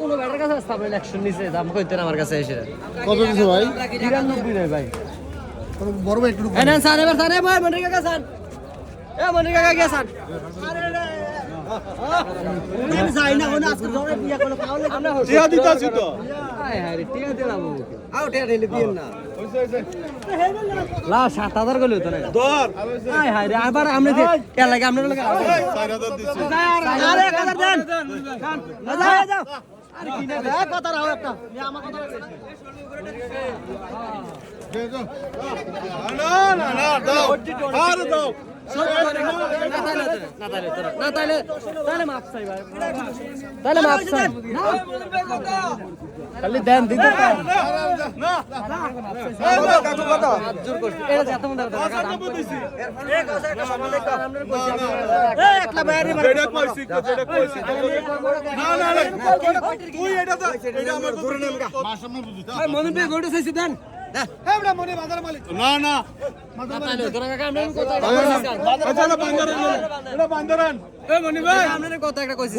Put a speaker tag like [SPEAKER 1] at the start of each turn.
[SPEAKER 1] কোনো ব্যাটার কাছে আসতে আপনার 100 নিচে দাম কইতেন আমার কাছে এসে
[SPEAKER 2] কত দিছো ভাই
[SPEAKER 1] 93 রে ভাই
[SPEAKER 2] বড় ভাই একটু
[SPEAKER 1] এনে স্যার এবার স্যার ভাই মনির কাকা স্যার মনির কাকা কে স্যার আমি যাই না কোন আজকে ধরে বিয়া করলে খাওয়া লাগে আমরা
[SPEAKER 2] টিয়া দিতাছি তো
[SPEAKER 1] হায় হায় রে টিয়া দিলাম আও টিয়া ঢেলে দিন না
[SPEAKER 2] হইছে হইছে
[SPEAKER 1] লা 7000 গলে তো না
[SPEAKER 2] ধর
[SPEAKER 1] হায় হায় রে আবার আমরা কে লাগে আমরা লাগে
[SPEAKER 2] 4000 দিছি
[SPEAKER 1] আরে 1000 দেন যাও যাও আরে কি না কথা রাও একটা আমার কথা
[SPEAKER 2] না না না দাও আর দাও
[SPEAKER 1] না তাহলে মাপ চাই ভাই তাহলে মাপ চাই খালি দেন দিতে পারেন
[SPEAKER 2] না
[SPEAKER 1] কাকু কত জোর করছি এটা যত মন দাও এই একলা বাইরে
[SPEAKER 2] যেটা কইছি যেটা কইছি না না তুই এটা তো এটা আমার ধরে নেন মার সামনে বুঝি
[SPEAKER 1] এই মনে পে গোটা চাইছি দেন
[SPEAKER 2] এবড়া মনে বাজার মালিক না না
[SPEAKER 1] তাহলে তোরা কাকা আমরা কথা
[SPEAKER 2] আচ্ছা না বান্দারান এটা বান্দারান
[SPEAKER 1] এই মনি ভাই আমরা কথা একটা কইছি